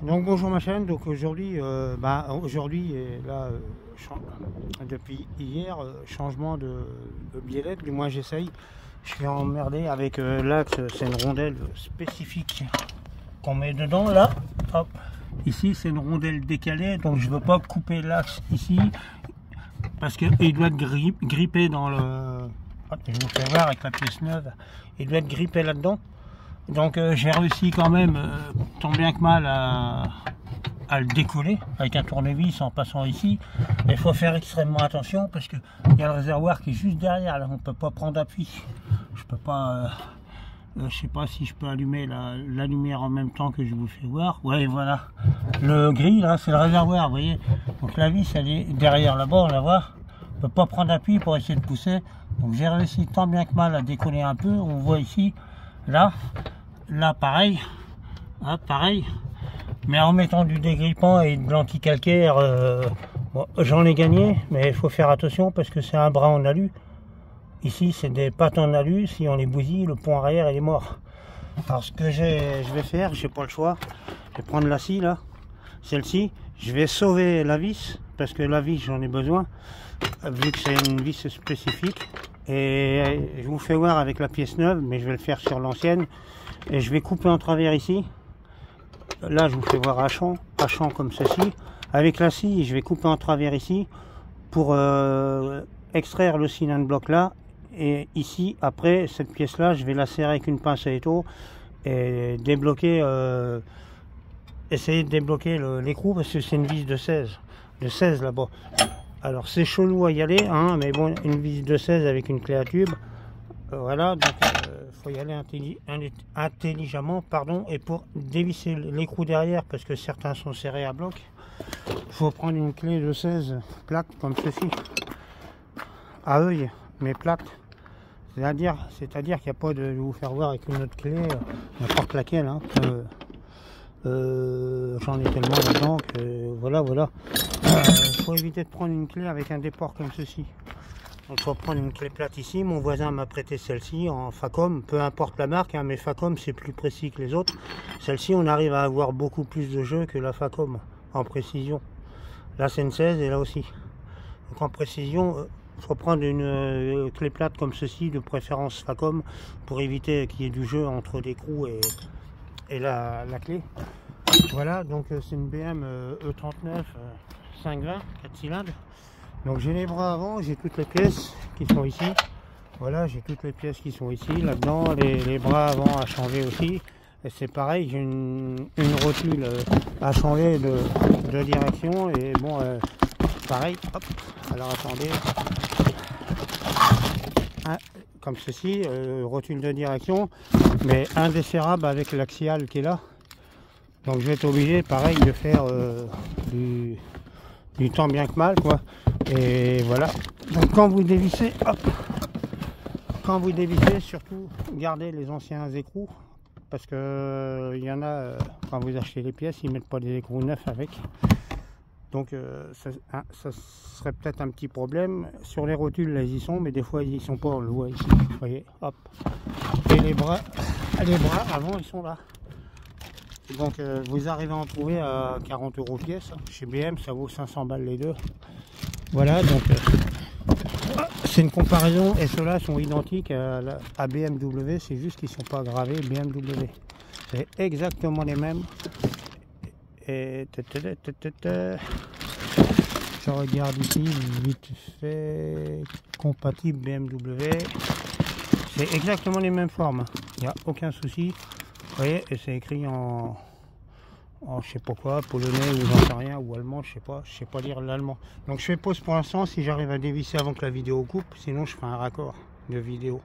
Donc bonjour ma chaîne. Donc aujourd'hui, aujourd'hui et là, depuis hier, changement de biellette. Du moins j'essaye. Je suis emmerdé avec l'axe. C'est une rondelle spécifique qu'on met dedans là. Hop. Ici c'est une rondelle décalée, donc je veux pas couper l'axe ici parce qu'il doit être grippé dans le. Hop, je vous fais voir avec la pièce neuve. Il doit être grippé là-dedans. Donc j'ai réussi quand même, tant bien que mal, à le décoller avec un tournevis en passant ici. Il faut faire extrêmement attention parce qu'il y a le réservoir qui est juste derrière. Là, on ne peut pas prendre appui. Je peux pas. Je sais pas si je peux allumer la lumière en même temps que je vous fais voir. Ouais, voilà. Le gris là, c'est le réservoir, vous voyez. Donc la vis, elle est derrière là-bas, on la voit. On peut pas prendre appui pour essayer de pousser. Donc j'ai réussi tant bien que mal à décoller un peu. On voit ici. Là pareil, hein, pareil, mais en mettant du dégrippant et de l'anti-calcaire, bon, j'en ai gagné, mais il faut faire attention parce que c'est un bras en alu. Ici c'est des pattes en alu, si on les bousille, le pont arrière il est mort. Alors ce que je vais faire, j'ai pas le choix, je vais prendre la scie là, celle-ci, je vais sauver la vis, parce que la vis j'en ai besoin, vu que c'est une vis spécifique. Et je vous fais voir avec la pièce neuve, mais je vais le faire sur l'ancienne. Et je vais couper en travers ici. Là, je vous fais voir à champ comme ceci. Avec la scie, je vais couper en travers ici pour extraire le cylindre bloc là. Et ici, après, cette pièce-là, je vais la serrer avec une pince à étau et débloquer, essayer de débloquer l'écrou parce que c'est une vis de 16 là-bas. Alors c'est chelou à y aller, hein, mais bon, une vis de 16 avec une clé à tube, voilà, donc faut y aller intelligemment, pardon. Et pour dévisser l'écrou derrière, parce que certains sont serrés à bloc, il faut prendre une clé de 16 plate comme ceci, à œil, mais plate. C'est-à-dire qu'il n'y a pas de vous faire voir avec une autre clé, n'importe laquelle, hein, j'en ai tellement dedans que voilà. Faut éviter de prendre une clé avec un déport comme ceci. Donc faut prendre une clé plate ici. Mon voisin m'a prêté celle-ci en Facom, peu importe la marque, hein, mais Facom c'est plus précis que les autres. Celle-ci on arrive à avoir beaucoup plus de jeu que la Facom en précision. Là c'est une 16 et là aussi. Donc en précision, faut prendre une clé plate comme ceci, de préférence Facom, pour éviter qu'il y ait du jeu entre l'écrou et la clé. Voilà, donc c'est une BM E39 520 4 cylindres. Donc j'ai les bras avant, j'ai toutes les pièces qui sont ici. Voilà, j'ai toutes les pièces qui sont ici. Là-dedans, les bras avant à changer aussi. Et c'est pareil, j'ai une rotule à changer de direction. Et bon, pareil, hop, alors attendez. Comme ceci, rotule de direction, mais indesserrable avec l'axial qui est là. Donc je vais être obligé, pareil, de faire du temps bien que mal, quoi. Et voilà. Donc quand vous dévissez, hop, quand vous dévissez, surtout gardez les anciens écrous, parce que il y en a, quand vous achetez les pièces, ils mettent pas des écrous neufs avec. Donc ça serait peut-être un petit problème. Sur les rotules, là, ils y sont, mais des fois ils y sont pas, on le voit ici. Vous voyez, hop. Et les bras avant, ils sont là. Donc vous arrivez à en trouver à 40 € pièce. Chez BM, ça vaut 500 balles les deux. Voilà, donc c'est une comparaison, et ceux-là sont identiques à BMW, c'est juste qu'ils ne sont pas gravés BMW. C'est exactement les mêmes. Et je regarde ici, vite fait, compatible BMW. C'est exactement les mêmes formes, il n'y a aucun souci. Vous voyez, et c'est écrit en je sais pas quoi, polonais ou j'en sais rien, ou allemand, je sais pas lire l'allemand. Donc je fais pause pour l'instant, si j'arrive à dévisser avant que la vidéo coupe, sinon je ferai un raccord de vidéo.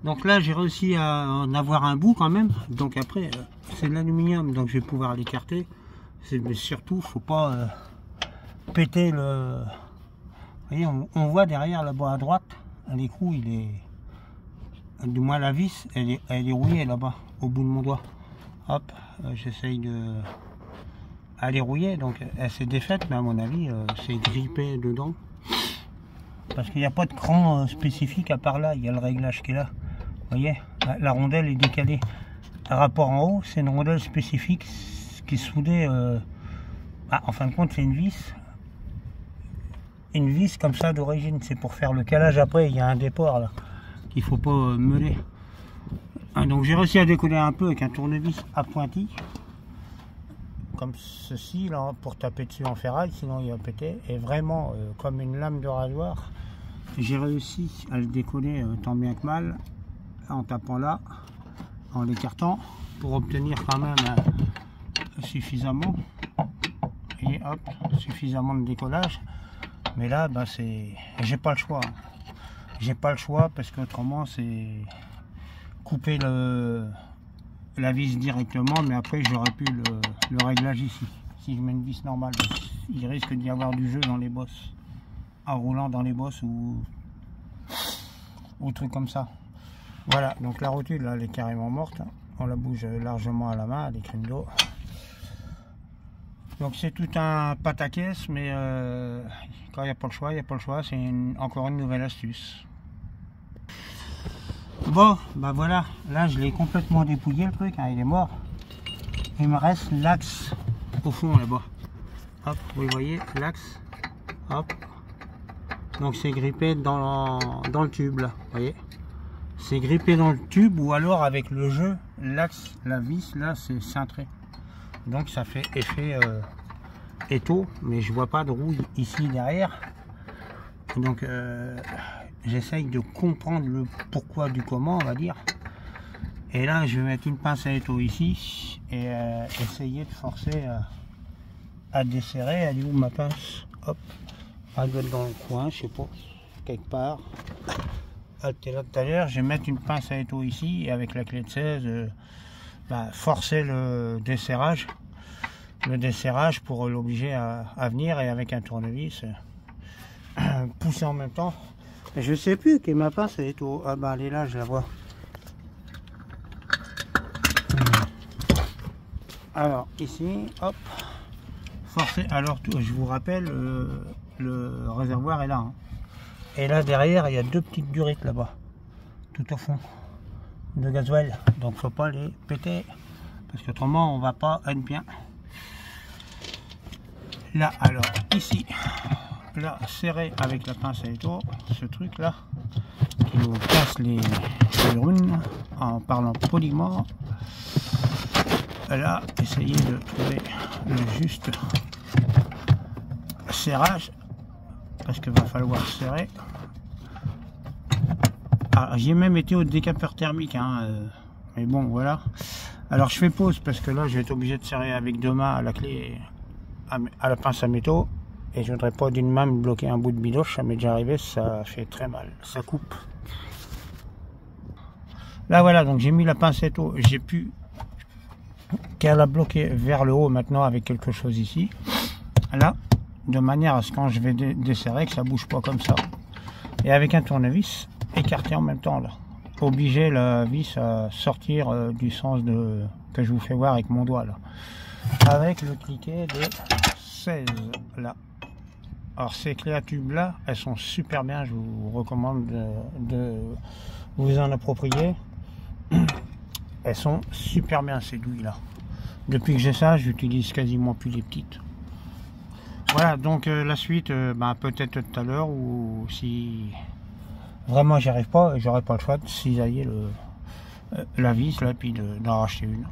Donc là j'ai réussi à en avoir un bout quand même, donc après c'est de l'aluminium, donc je vais pouvoir l'écarter. Mais surtout, faut pas péter le... Vous voyez, on voit derrière là-bas à droite, l'écrou il est... Du moins la vis, elle est rouillée là-bas, au bout de mon doigt. Hop, j'essaye de... Elle est rouillée, donc elle s'est défaite, mais à mon avis, c'est grippé dedans. Parce qu'il n'y a pas de cran spécifique à part là, il y a le réglage qui est là. Vous voyez, la rondelle est décalée. Par rapport en haut, c'est une rondelle spécifique qui est soudée, en fin de compte c'est une vis comme ça d'origine, c'est pour faire le calage après, il y a un déport là, qu'il faut pas meuler. Donc j'ai réussi à décoller un peu avec un tournevis appointi, comme ceci là, pour taper dessus en ferraille, sinon il va péter, et vraiment comme une lame de rasoir. J'ai réussi à le décoller tant bien que mal, en tapant là, en l'écartant, pour obtenir quand même suffisamment, et hop, suffisamment de décollage. Mais là, bah, j'ai pas le choix. J'ai pas le choix parce qu'autrement c'est couper la vis directement, mais après j'aurais pu le réglage ici. Si je mets une vis normale, il risque d'y avoir du jeu dans les bosses, en roulant dans les bosses ou trucs comme ça. Voilà, donc la rotule là, elle est carrément morte. On la bouge largement à la main, elle est crème d'eau. Donc c'est tout un pataquès, mais quand il n'y a pas le choix, il n'y a pas le choix. C'est encore une nouvelle astuce. Bon, bah voilà, là je l'ai complètement dépouillé le truc, hein, il est mort. Il me reste l'axe au fond là-bas. Hop, vous voyez l'axe. Hop. Donc c'est grippé dans le tube là, vous voyez. C'est grippé dans le tube, ou alors avec le jeu, l'axe, la vis là c'est cintré. Donc ça fait effet étau, mais je vois pas de rouille ici derrière. Donc j'essaye de comprendre le pourquoi du comment, on va dire. Et là je vais mettre une pince à étau ici et essayer de forcer à desserrer. Elle est où ma pince? Hop, elle doit être dans le coin, je sais pas, quelque part. Elle était là tout à l'heure. Je vais mettre une pince à étau ici et avec la clé de 16 forcer le desserrage pour l'obliger à venir, et avec un tournevis pousser en même temps. Et je sais plus que ma pince est au... Ah bah elle est là, je la vois. Alors ici, hop, forcer. Alors je vous rappelle, le réservoir est là, hein. Et là derrière il y a deux petites durites là-bas, tout au fond, de gasoil. Donc faut pas les péter, parce qu'autrement on va pas être bien. Là alors ici, là serré avec la pince à étau, ce truc là qui nous casse les runes en parlant poliment. Là essayez de trouver le juste serrage, parce qu'il va falloir serrer. Ah, j'ai même été au décapeur thermique, hein, mais bon voilà. Alors je fais pause parce que là je vais être obligé de serrer avec deux mains à la clé, à la pince à métaux, et je voudrais pas d'une main me bloquer un bout de bidoche. Ça m'est déjà arrivé, ça fait très mal, ça coupe. Là voilà, donc j'ai mis la pince à étau, j'ai pu qu'elle a bloqué vers le haut maintenant avec quelque chose ici, là, de manière à ce que quand je vais desserrer, que ça bouge pas comme ça. Et avec un tournevis, écarté en même temps là, obliger la vis à sortir du sens que je vous fais voir avec mon doigt là, avec le cliquet de 16 là. Alors ces clés à tube là, elles sont super bien, je vous recommande de vous en approprier. Elles sont super bien ces douilles là. Depuis que j'ai ça, j'utilise quasiment plus les petites. Voilà, donc la suite, peut-être tout à l'heure, ou si vraiment j'y arrive pas, j'aurai pas le choix de cisailler la vis là, puis d'en racheter une.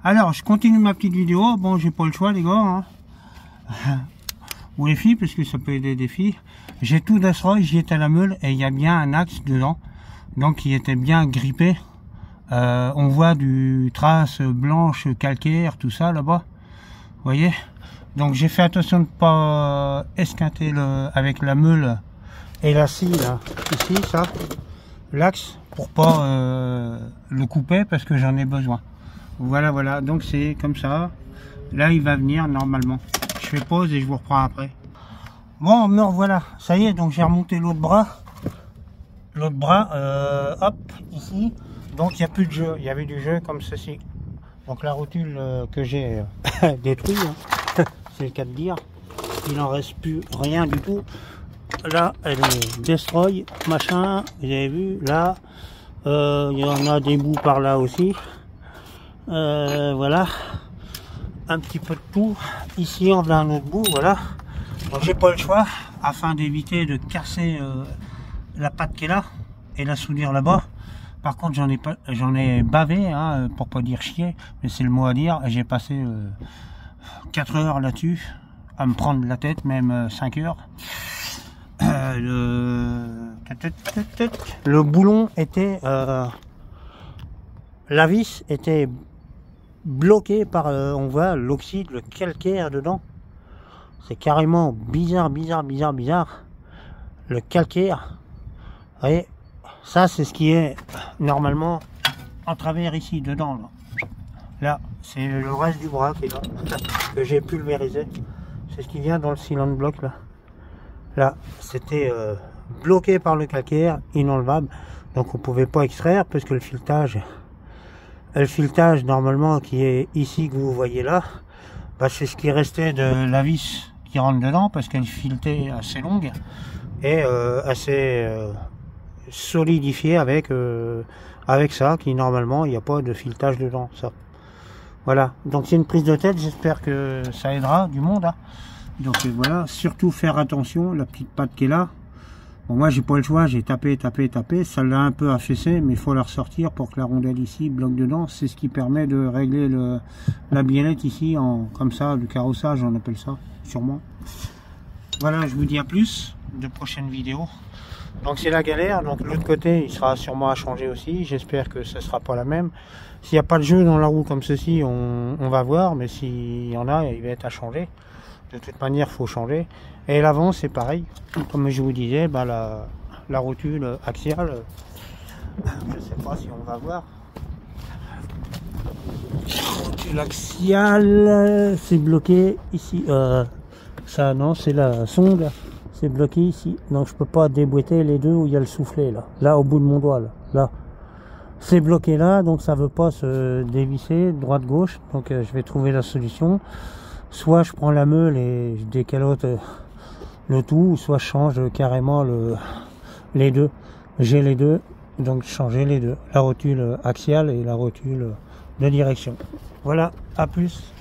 Alors je continue ma petite vidéo. Bon, j'ai pas le choix les gars, hein. Ou les filles, parce que ça peut aider des filles. J'ai tout destroy, j'y étais à la meule et il y a bien un axe dedans, donc qui était bien grippé. On voit du trace blanche calcaire, tout ça là-bas, vous voyez. Donc j'ai fait attention de ne pas esquinter avec la meule et la scie là, ici ça, l'axe, pour pas le couper, parce que j'en ai besoin. Voilà, voilà, donc c'est comme ça. Là il va venir normalement. Je fais pause et je vous reprends après. Bon, me revoilà, ça y est, donc j'ai remonté l'autre bras. L'autre bras, hop, ici. Donc il n'y a plus de jeu, il y avait du jeu comme ceci. Donc la rotule que j'ai détruite, hein, c'est le cas de dire, il n'en reste plus rien du tout. Là elle est destroy, machin, vous avez vu, là, il y en a des bouts par là aussi. Voilà, un petit peu de tout. Ici on a un autre bout, voilà. Donc j'ai pas le choix, afin d'éviter de casser la patte qui est là et la soudure là-bas. Par contre j'en ai bavé, hein, pour pas dire chier, mais c'est le mot à dire. J'ai passé 4 heures là-dessus, à me prendre la tête, même 5 heures. Le boulon était... la vis était bloquée par, on voit l'oxyde, le calcaire dedans. C'est carrément bizarre. Le calcaire. Vous voyez, ça c'est ce qui est normalement en travers ici, dedans. Là, c'est le reste du bras qui est là, que j'ai pulvérisé. C'est ce qui vient dans le cylindre bloc là. Là, c'était bloqué par le calcaire, inenlevable. Donc on pouvait pas extraire parce que le filetage normalement qui est ici que vous voyez là, bah, c'est ce qui restait de la vis qui rentre dedans parce qu'elle filetait assez longue et assez solidifiée avec ça qui normalement il n'y a pas de filetage dedans. Ça. Voilà, donc c'est une prise de tête, j'espère que ça aidera du monde. Hein. Donc voilà, surtout faire attention, la petite patte qui est là. Bon, moi j'ai pas le choix, j'ai tapé, ça l'a un peu affaissé, mais il faut la ressortir pour que la rondelle ici bloque dedans. C'est ce qui permet de régler la biellette ici, comme ça, le carrossage on appelle ça, sûrement. Voilà, je vous dis à plus, de prochaines vidéos. Donc c'est la galère, donc l'autre côté il sera sûrement à changer aussi, j'espère que ce sera pas la même. S'il n'y a pas de jeu dans la roue comme ceci, on va voir, mais s'il y en a, il va être à changer. De toute manière, il faut changer. Et l'avant, c'est pareil. Comme je vous disais, bah, la rotule axiale, je ne sais pas si on va voir. La rotule axiale, c'est bloqué ici. Ça, non, c'est la sonde. C'est bloqué ici. Donc, je peux pas déboîter les deux où il y a le soufflet. Là au bout de mon doigt. Là. C'est bloqué là, donc ça veut pas se dévisser droite-gauche. Donc, je vais trouver la solution. Soit je prends la meule et je décalote le tout, soit je change carrément les deux. J'ai les deux, donc changer les deux. La rotule axiale et la rotule de direction. Voilà, à plus.